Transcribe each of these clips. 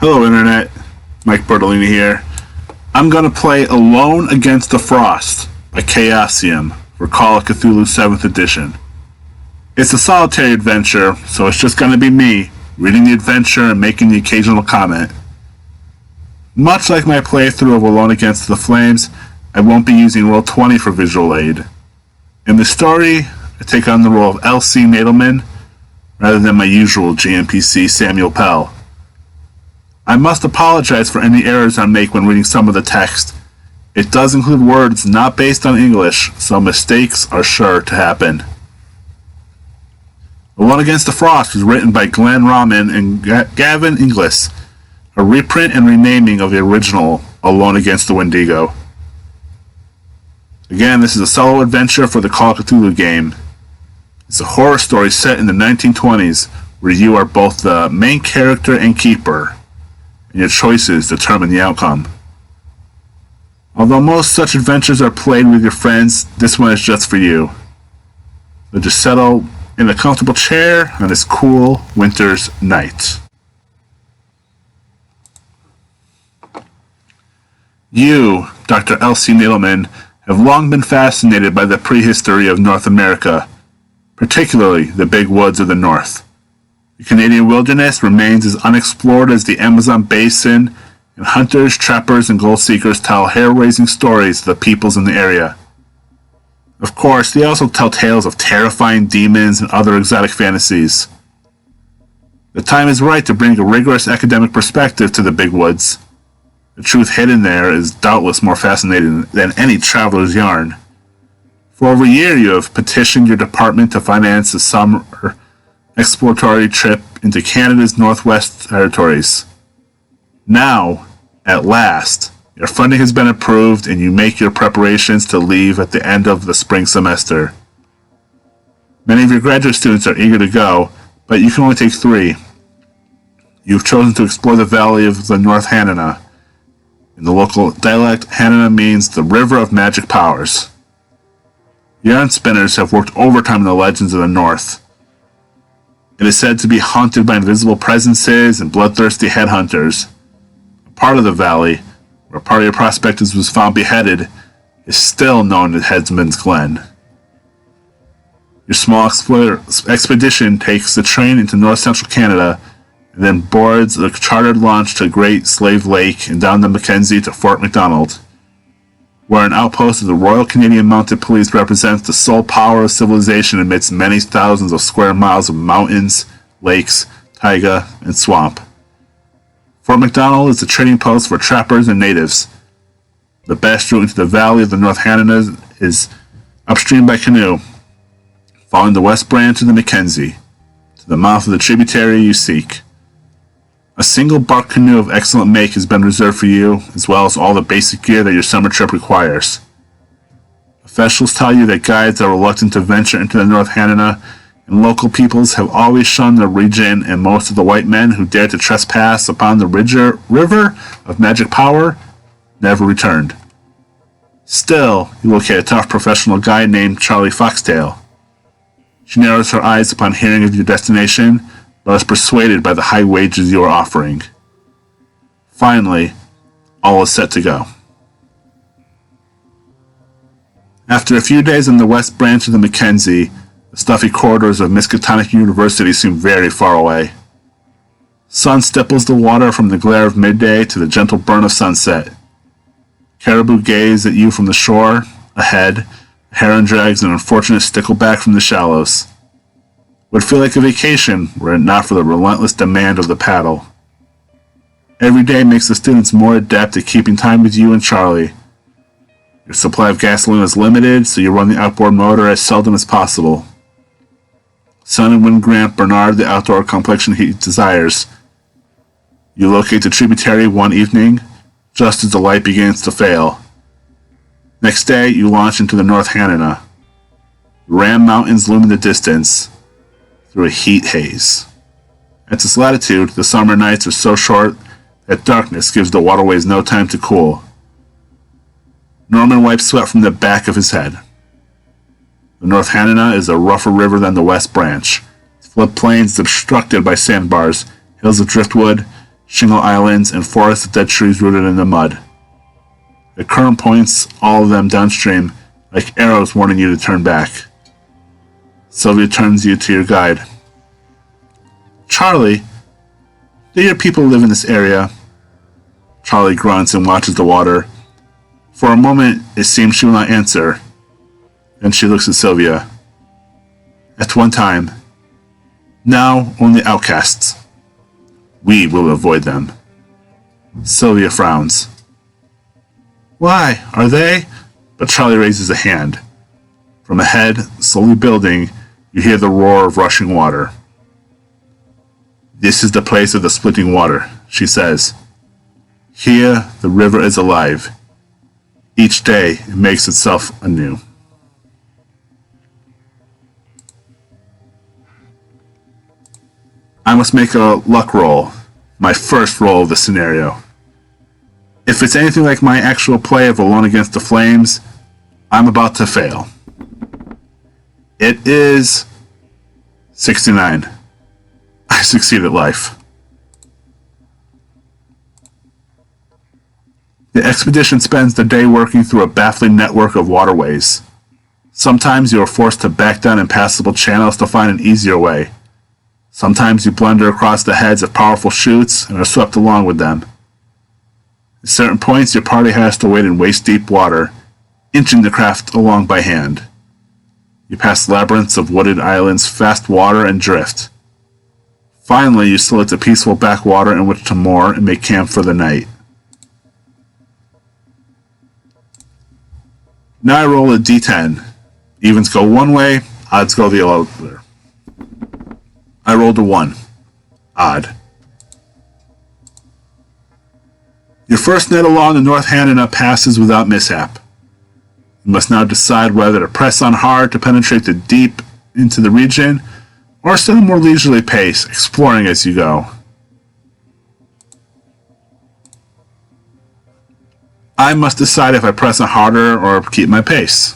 Hello Internet, Mike Bertolini here. I'm going to play Alone Against the Frost by Chaosium for Call of Cthulhu 7th edition. It's a solitary adventure, so it's just going to be me reading the adventure and making the occasional comment. Much like my playthrough of Alone Against the Flames, I won't be using Roll20 for visual aid. In the story, I take on the role of L.C. Nadelman rather than my usual GNPC Samuel Pell. I must apologize for any errors I make when reading some of the text. It does include words not based on English, so mistakes are sure to happen. Alone Against the Frost was written by Rahman and Gavin, Inglis, a reprint and renaming of the original Alone Against the Wendigo. Again, this is a solo adventure for the Call of Cthulhu game. It's a horror story set in the 1920s where you are both the main character and keeper, and your choices determine the outcome. Although most such adventures are played with your friends, this one is just for you. So just settle in a comfortable chair on this cool winter's night. You, Dr. L.C. Nadelman, have long been fascinated by the prehistory of North America, particularly the big woods of the North. The Canadian wilderness remains as unexplored as the Amazon basin, and hunters, trappers, and gold seekers tell hair-raising stories of the peoples in the area. Of course, they also tell tales of terrifying demons and other exotic fantasies. The time is right to bring a rigorous academic perspective to the big woods. The truth hidden there is doubtless more fascinating than any traveler's yarn. For over a year you have petitioned your department to finance a summer exploratory trip into Canada's Northwest Territories. Now, at last, your funding has been approved and you make your preparations to leave at the end of the spring semester. Many of your graduate students are eager to go, but you can only take 3. You've chosen to explore the valley of the North Hanana. In the local dialect, Hanana means the river of magic powers. Yarn spinners have worked overtime in the legends of the North. It is said to be haunted by invisible presences and bloodthirsty headhunters. A part of the valley, where part of your prospectus was found beheaded, is still known as Headsman's Glen. Your small expedition takes the train into north-central Canada and then boards a chartered launch to Great Slave Lake and down the Mackenzie to Fort Macdonald, where an outpost of the Royal Canadian Mounted Police represents the sole power of civilization amidst many thousands of square miles of mountains, lakes, taiga, and swamp. Fort Macdonald is the trading post for trappers and natives. The best route into the valley of the North Hanana is upstream by canoe, following the west branch of the Mackenzie, to the mouth of the tributary you seek. A single bark canoe of excellent make has been reserved for you, as well as all the basic gear that your summer trip requires. Officials tell you that guides are reluctant to venture into the North Hanana, and local peoples have always shunned the region, and most of the white men who dared to trespass upon the river of magic power never returned. Still, you locate a tough professional guide named Charlie Foxtail. She narrows her eyes upon hearing of your destination, but is persuaded by the high wages you are offering. Finally, all is set to go. After a few days on the west branch of the Mackenzie, the stuffy corridors of Miskatonic University seem very far away. Sun stipples the water from the glare of midday to the gentle burn of sunset. Caribou gaze at you from the shore. Ahead, a heron drags an unfortunate stickleback from the shallows. Would feel like a vacation were it not for the relentless demand of the paddle. Every day makes the students more adept at keeping time with you and Charlie. Your supply of gasoline is limited, so you run the outboard motor as seldom as possible. Sun and wind grant Bernard the outdoor complexion he desires. You locate the tributary one evening, just as the light begins to fail. Next day, you launch into the North Hanana. The Ram Mountains loom in the distance, through a heat haze. At this latitude, the summer nights are so short that darkness gives the waterways no time to cool. Norman wipes sweat from the back of his head. The North Hanana is a rougher river than the West Branch. Its floodplain is obstructed by sandbars, hills of driftwood, shingle islands, and forests of dead trees rooted in the mud. The current points all of them downstream, like arrows warning you to turn back. Sylvia turns you to your guide. Charlie, do your people live in this area? Charlie grunts and watches the water. For a moment, it seems she will not answer. Then she looks at Sylvia. At one time. Now, only outcasts. We will avoid them. Sylvia frowns. Why? Are they? But Charlie raises a hand. From ahead, slowly building, you hear the roar of rushing water. This is the place of the splitting water, she says. Here, the river is alive. Each day, it makes itself anew. I must make a luck roll, my first roll of the scenario. If it's anything like my actual play of Alone Against the Flames, I'm about to fail. It is 69. I succeed at life. The expedition spends the day working through a baffling network of waterways. Sometimes you are forced to back down impassable channels to find an easier way. Sometimes you blunder across the heads of powerful chutes and are swept along with them. At certain points, your party has to wade in waist-deep water, inching the craft along by hand. You pass labyrinths of wooded islands, fast water, and drift. Finally, you select a peaceful backwater in which to moor and make camp for the night. Now I roll a d10. Evens go one way, odds go the other. I rolled a 1. Odd. Your first night along the North Hanana passes without mishap. You must now decide whether to press on hard to penetrate the deep into the region, or set a more leisurely pace, exploring as you go. I must decide if I press on harder or keep my pace.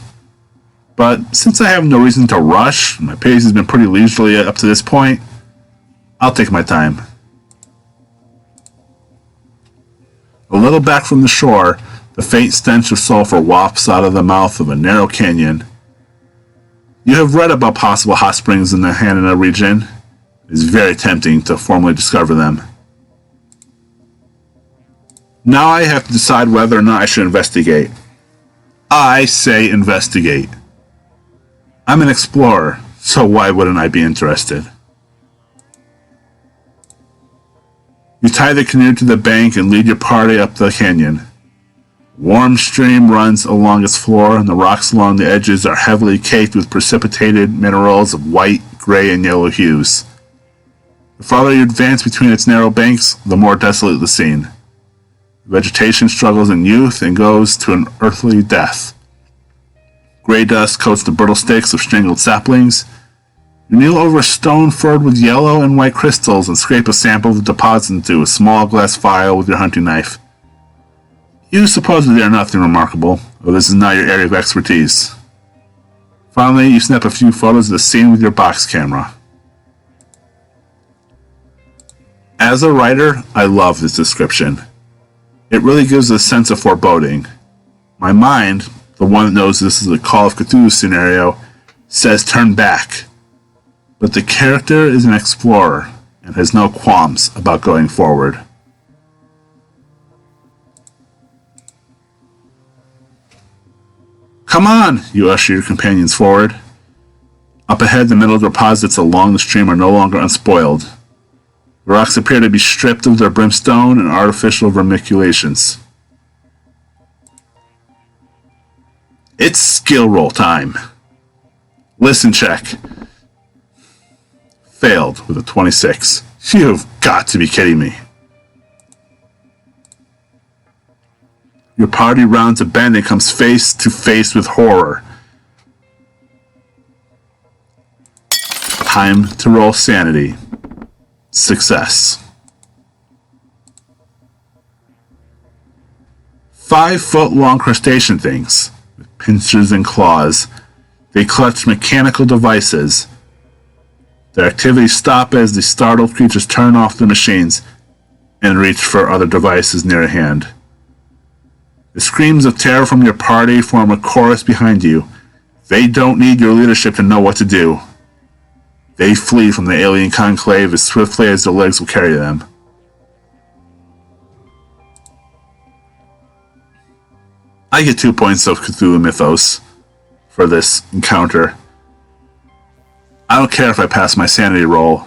But since I have no reason to rush, my pace has been pretty leisurely up to this point, I'll take my time. A little back from the shore, the faint stench of sulfur wafts out of the mouth of a narrow canyon. You have read about possible hot springs in the Hanana region. It is very tempting to formally discover them. Now I have to decide whether or not I should investigate. I say investigate. I'm an explorer, so why wouldn't I be interested? You tie the canoe to the bank and lead your party up the canyon. Warm stream runs along its floor, and the rocks along the edges are heavily caked with precipitated minerals of white, gray, and yellow hues. The farther you advance between its narrow banks, the more desolate the scene. The vegetation struggles in youth and goes to an earthly death. Gray dust coats the brittle sticks of strangled saplings. You kneel over a stone furrowed with yellow and white crystals and scrape a sample of the deposit into a small glass vial with your hunting knife. You suppose that they are nothing remarkable, though this is not your area of expertise. Finally, you snap a few photos of the scene with your box camera. As a writer, I love this description. It really gives a sense of foreboding. My mind, the one that knows this is a Call of Cthulhu scenario, says turn back. But the character is an explorer and has no qualms about going forward. Come on, you usher your companions forward. Up ahead, the mineral deposits along the stream are no longer unspoiled. The rocks appear to be stripped of their brimstone and artificial vermiculations. It's skill roll time. Listen check. Failed with a 26. You've got to be kidding me. Your party rounds a bend and comes face to face with horror. Time to roll sanity. Success. 5-foot-long crustacean things, with pincers and claws. They clutch mechanical devices. Their activities stop as the startled creatures turn off the machines. and reach for other devices near at hand. The screams of terror from your party form a chorus behind you. They don't need your leadership to know what to do. They flee from the alien conclave as swiftly as their legs will carry them. I get 2 points of Cthulhu Mythos for this encounter. I don't care if I pass my sanity roll.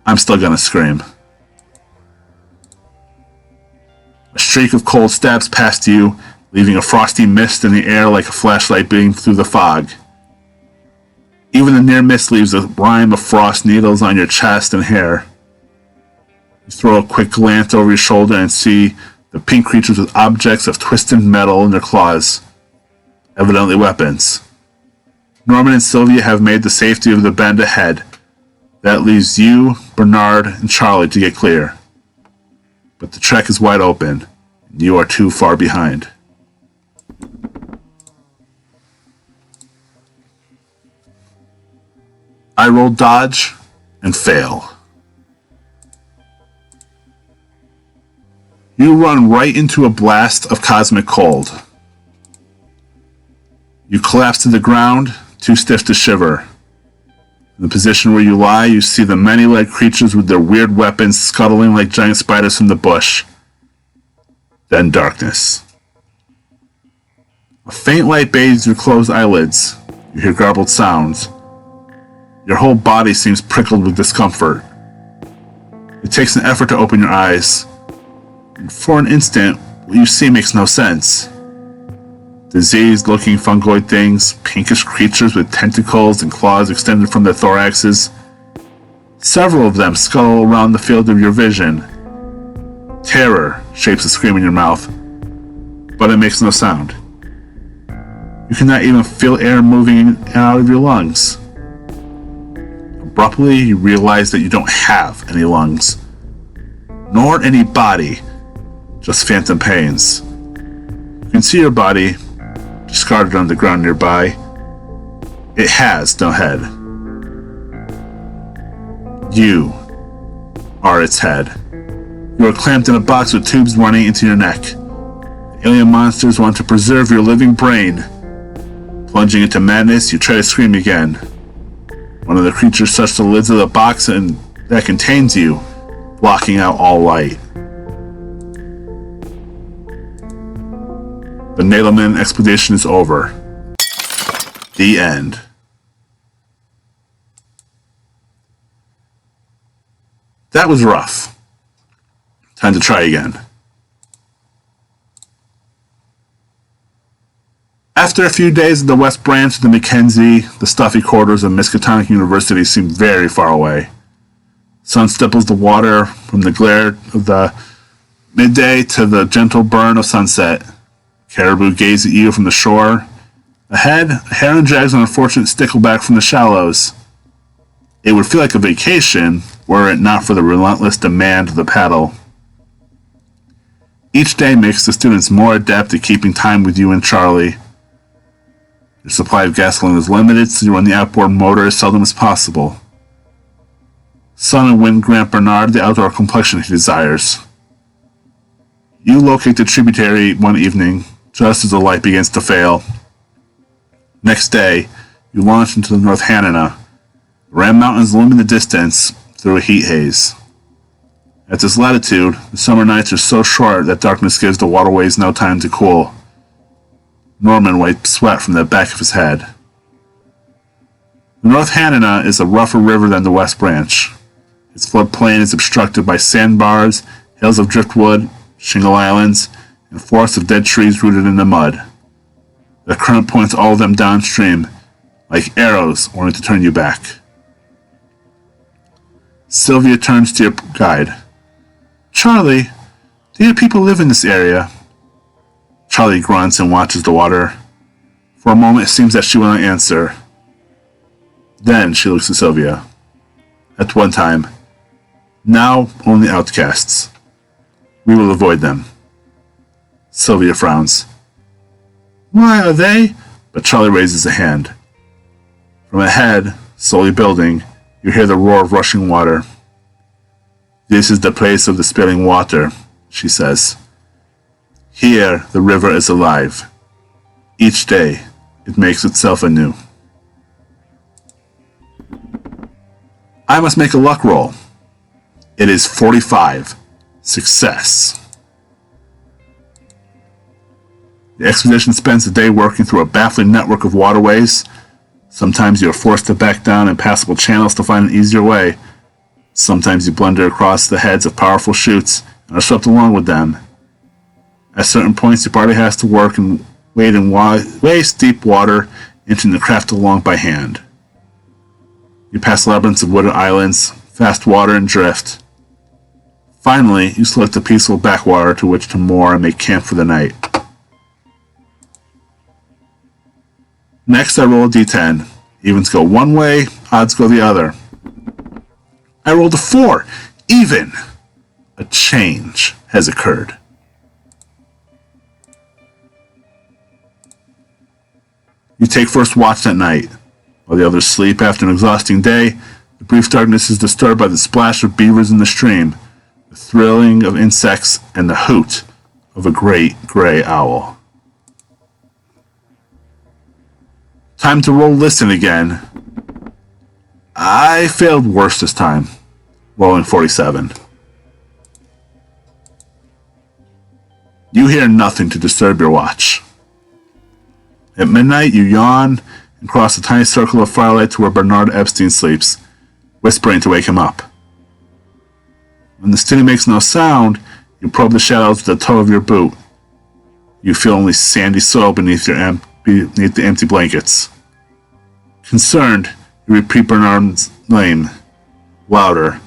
I'm still gonna scream. A streak of cold stabs past you, leaving a frosty mist in the air like a flashlight beaming through the fog. Even the near miss leaves a rime of frost needles on your chest and hair. You throw a quick glance over your shoulder and see the pink creatures with objects of twisted metal in their claws, evidently weapons. Norman and Sylvia have made the safety of the bend ahead. That leaves you, Bernard, and Charlie to get clear. But the trek is wide open, and you are too far behind. I roll dodge and fail. You run right into a blast of cosmic cold. You collapse to the ground, too stiff to shiver. In the position where you lie, you see the many-legged creatures with their weird weapons scuttling like giant spiders from the bush. Then darkness. A faint light bathes your closed eyelids. You hear garbled sounds. Your whole body seems prickled with discomfort. It takes an effort to open your eyes. And for an instant, what you see makes no sense. Diseased-looking fungoid things, pinkish creatures with tentacles and claws extended from their thoraxes. Several of them scuttle around the field of your vision. Terror shapes a scream in your mouth, but it makes no sound. You cannot even feel air moving out of your lungs. Abruptly, you realize that you don't have any lungs, nor any body, just phantom pains. You can see your body, discarded on the ground nearby. It has no head. You are its head. You are clamped in a box with tubes running into your neck. The alien monsters want to preserve your living brain. Plunging into madness, you try to scream again. One of the creatures touches the lids of the box and that contains you, blocking out all light. The Nadelman expedition is over. The end. That was rough. Time to try again. After a few days at the West Branch of the Mackenzie, the stuffy quarters of Miskatonic University seem very far away. Sun stipples the water from the glare of the midday to the gentle burn of sunset. Caribou gaze at you from the shore. Ahead, a heron drags an unfortunate stickleback from the shallows. It would feel like a vacation were it not for the relentless demand of the paddle. Each day makes the students more adept at keeping time with you and Charlie. Your supply of gasoline is limited, so you run the outboard motor as seldom as possible. Sun and wind grant Bernard the outdoor complexion he desires. You locate the tributary one evening, just as the light begins to fail. Next day, you launch into the North Hanana. The Ram Mountains loom in the distance through a heat haze. At this latitude, the summer nights are so short that darkness gives the waterways no time to cool. Norman wipes sweat from the back of his head. The North Hanana is a rougher river than the West Branch. Its floodplain is obstructed by sandbars, hills of driftwood, shingle islands, and forests of dead trees rooted in the mud. The current points all of them downstream, like arrows wanting to turn you back. Sylvia turns to your guide. Charlie, do your people live in this area? Charlie grunts and watches the water. For a moment, it seems that she will not answer. Then she looks at Sylvia. At one time. Now only outcasts. We will avoid them. Sylvia frowns. Why are they? But Charlie raises a hand. From ahead, slowly building, you hear the roar of rushing water. This is the place of the spilling water, she says. Here the river is alive. Each day it makes itself anew. I must make a luck roll. It is 45. Success. The expedition spends the day working through a baffling network of waterways. Sometimes you are forced to back down impassable channels to find an easier way. Sometimes you blunder across the heads of powerful chutes and are swept along with them. At certain points, your party has to work and wade in waist-deep water, inching the craft along by hand. You pass labyrinths of wooded islands, fast water, and drift. Finally, you select a peaceful backwater to which to moor and make camp for the night. Next, I roll a d10. Evens go one way, odds go the other. I rolled a 4. Even. A change has occurred. You take first watch that night. While the others sleep after an exhausting day, the brief darkness is disturbed by the splash of beavers in the stream, the thrilling of insects, and the hoot of a great gray owl. Time to roll listen again. I failed worse this time, rolling 47. You hear nothing to disturb your watch. At midnight, you yawn and cross a tiny circle of firelight to where Bernard Epstein sleeps, whispering to wake him up. When the city makes no sound, you probe the shadows with the toe of your boot. You feel only sandy soil beneath the empty blankets. Concerned, you repeat Bernard's name, louder.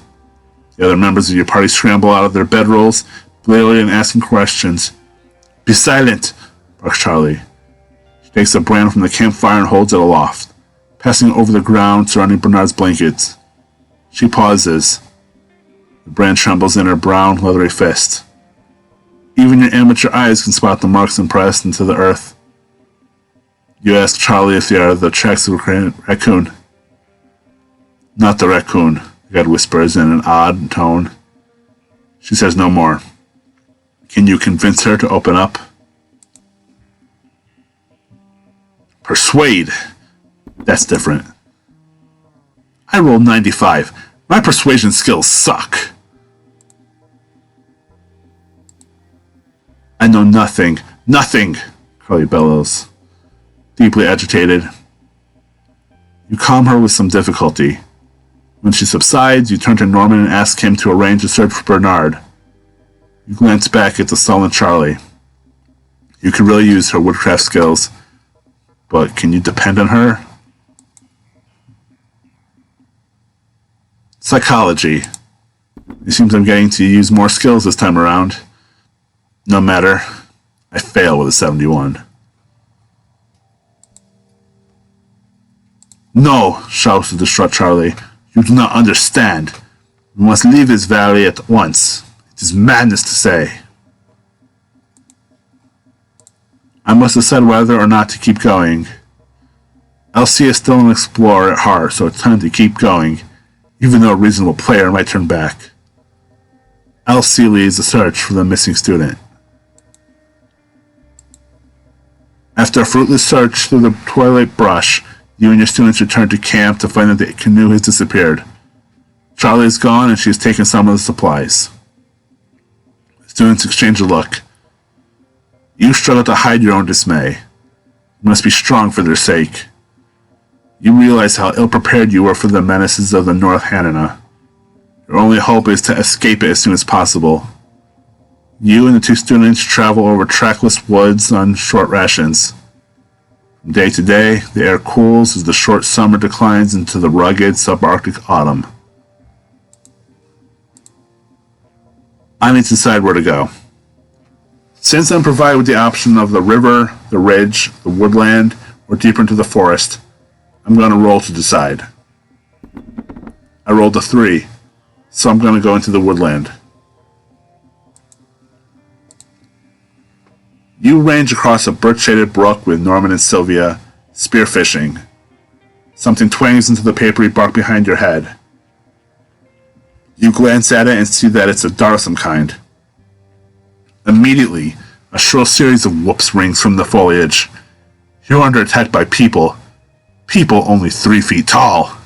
The other members of your party scramble out of their bedrolls, blatantly and asking questions. Be silent, barks Charlie. She takes a brand from the campfire and holds it aloft, passing it over the ground surrounding Bernard's blankets. She pauses. The brand trembles in her brown, leathery fist. Even your amateur eyes can spot the marks impressed into the earth. You ask Charlie if they are the tracks of a raccoon. Not the raccoon, the guide whispers in an odd tone. She says no more. Can you convince her to open up? Persuade. That's different. I rolled 95. My persuasion skills suck. I know nothing. Nothing, Carly bellows, deeply agitated. You calm her with some difficulty. When she subsides, you turn to Norman and ask him to arrange a search for Bernard. You glance back at the sullen Charlie. You could really use her woodcraft skills, but can you depend on her? Psychology. It seems I'm getting to use more skills this time around. No matter. I fail with a 71. No, shouts the distraught Charlie. You do not understand. We must leave this valley at once. It is madness to say. I must decide whether or not to keep going. Elsie is still an explorer at heart, so it's time to keep going, even though a reasonable player might turn back. Elsie leads the search for the missing student. After a fruitless search through the twilight brush, you and your students return to camp to find that the canoe has disappeared. Charlie is gone and she has taken some of the supplies. The students exchange a look. You struggle to hide your own dismay. You must be strong for their sake. You realize how ill-prepared you were for the menaces of the North Hanana. Your only hope is to escape it as soon as possible. You and the two students travel over trackless woods on short rations. From day to day, the air cools as the short summer declines into the rugged subarctic autumn. I need to decide where to go. Since I'm provided with the option of the river, the ridge, the woodland, or deeper into the forest, I'm going to roll to decide. I rolled a 3, so I'm going to go into the woodland. You range across a birch-shaded brook with Norman and Sylvia, spearfishing. Something twangs into the papery bark behind your head. You glance at it and see that it's a dart of some kind. Immediately, a shrill series of whoops rings from the foliage. You're under attack by people. People only 3 feet tall.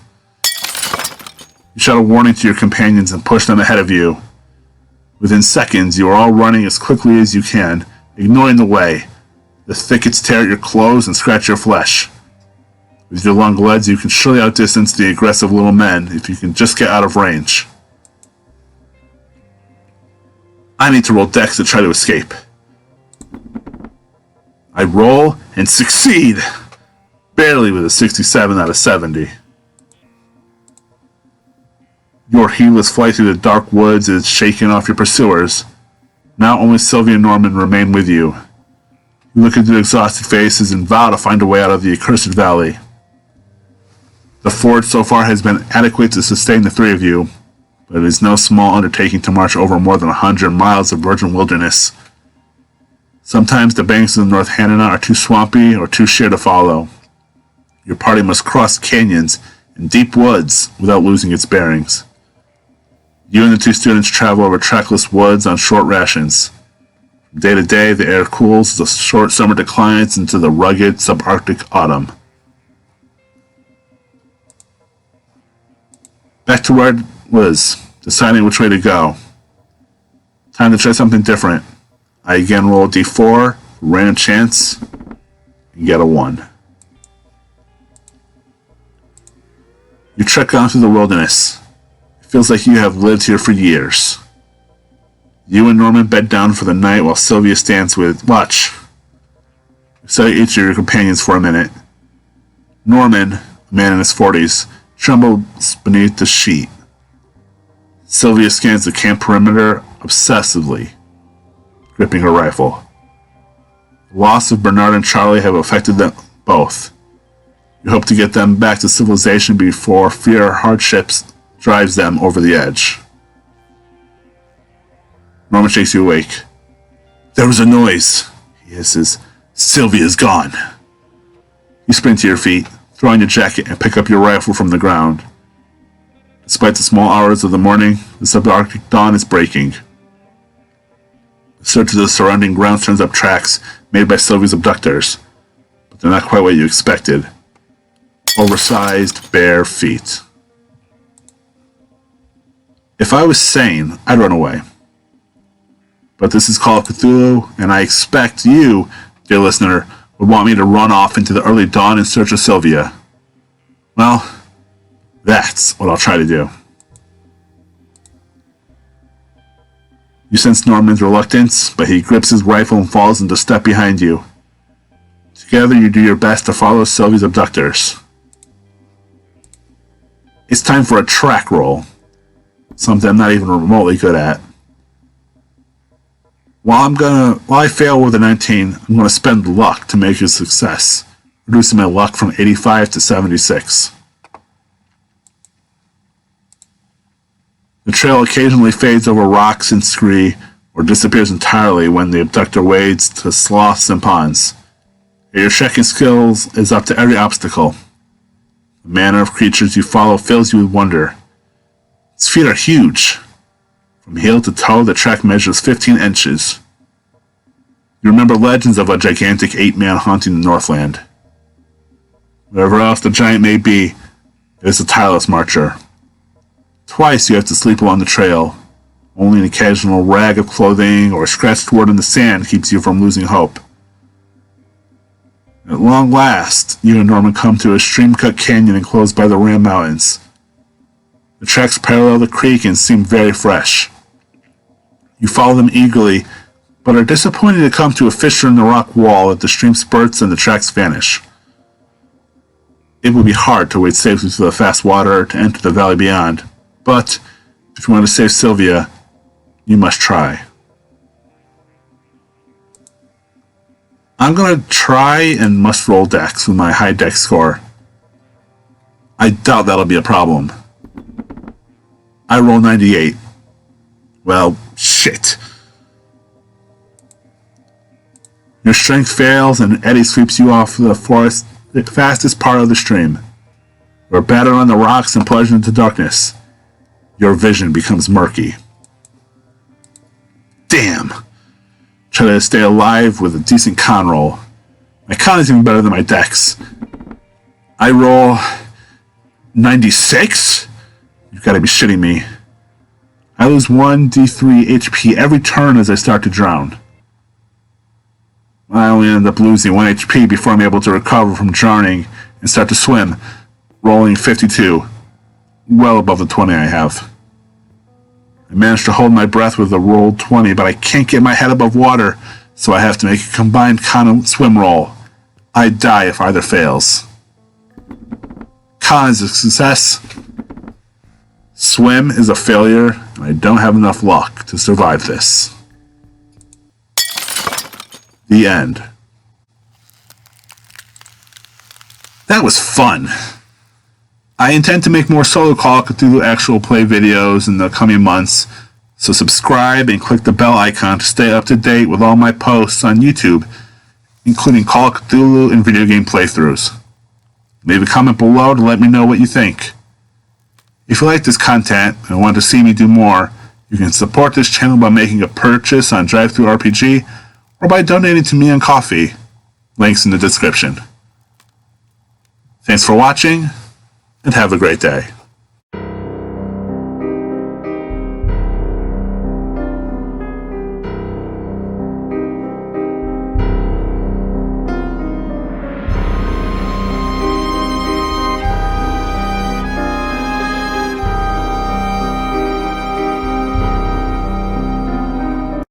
You shout a warning to your companions and push them ahead of you. Within seconds, you are all running as quickly as you can, ignoring the way. The thickets tear at your clothes and scratch your flesh. With your long legs, you can surely outdistance the aggressive little men if you can just get out of range. I need to roll dex to try to escape. I roll and succeed! Barely, with a 67 out of 70. Your heedless flight through the dark woods is shaking off your pursuers. Now only Sylvia and Norman remain with you. You look into their exhausted faces and vow to find a way out of the accursed valley. The forge so far has been adequate to sustain the 3 of you, but it is no small undertaking to march over more than 100 miles of virgin wilderness. Sometimes the banks of the North Hanana are too swampy or too sheer to follow. Your party must cross canyons and deep woods without losing its bearings. You and the 2 students travel over trackless woods on short rations. From day to day, the air cools, the short summer declines into the rugged subarctic autumn. Back to where it was, deciding which way to go. Time to try something different. I again roll a d4, random chance, and get a 1. You trek on through the wilderness. It feels like you have lived here for years. You and Norman bed down for the night while Sylvia stands with watch. You study each of your companions for a minute. Norman, a man in his 40s, trembles beneath the sheet. Sylvia scans the camp perimeter obsessively, gripping her rifle. The loss of Bernard and Charlie have affected them both. You hope to get them back to civilization before fear or hardships drives them over the edge. Norman shakes you awake. There was a noise, he hisses. Sylvia's gone. You sprint to your feet, throw on your jacket, and pick up your rifle from the ground. Despite the small hours of the morning, the subarctic dawn is breaking. The search of the surrounding grounds turns up tracks made by Sylvia's abductors, but they're not quite what you expected. Oversized, bare feet. If I was sane, I'd run away. But this is Call of Cthulhu, and I expect you, dear listener, would want me to run off into the early dawn in search of Sylvia. Well, that's what I'll try to do. You sense Norman's reluctance, but he grips his rifle and falls into step behind you. Together you do your best to follow Sylvia's abductors. It's time for a track roll, something I'm not even remotely good at. While I fail with a 19, I'm going to spend luck to make it a success, reducing my luck from 85 to 76. The trail occasionally fades over rocks and scree, or disappears entirely when the abductor wades to sloughs and ponds. Your checking skills is up to every obstacle. The manner of creatures you follow fills you with wonder. Its feet are huge. From heel to toe, the track measures 15 inches. You remember legends of a gigantic 8-man haunting the Northland. Whatever else the giant may be, it is a tireless marcher. Twice you have to sleep along the trail. Only an occasional rag of clothing or a scratched word in the sand keeps you from losing hope. At long last, you and Norman come to a stream-cut canyon enclosed by the Ram Mountains. The tracks parallel the creek and seem very fresh. You follow them eagerly, but are disappointed to come to a fissure in the rock wall as the stream spurts and the tracks vanish. It would be hard to wade safely through the fast water to enter the valley beyond, but if you want to save Sylvia, you must try. I'm going to try and must roll dex with my high dex score. I doubt that'll be a problem. I roll 98. Well, shit. Your strength fails and an eddy sweeps you off the forest, the fastest part of the stream. You are battered on the rocks and plunged into darkness. your vision becomes murky. Damn. Try to stay alive with a decent con roll. My con is even better than my dex. I roll 96? You've got to be shitting me. I lose 1d3 HP every turn as I start to drown. I only end up losing 1 HP before I'm able to recover from drowning and start to swim, rolling 52. Well above the 20 I have. I managed to hold my breath with a rolled 20, but I can't get my head above water, so I have to make a combined con and swim roll. I die if either fails. Con is a success. Swim is a failure, and I don't have enough luck to survive this. The end. That was fun. I intend to make more solo Call of Cthulhu actual play videos in the coming months, so subscribe and click the bell icon to stay up to date with all my posts on YouTube, including Call of Cthulhu and video game playthroughs. Leave a comment below to let me know what you think. If you like this content and want to see me do more, you can support this channel by making a purchase on DriveThruRPG or by donating to me on Ko-fi. Links in the description. Thanks for watching, and have a great day.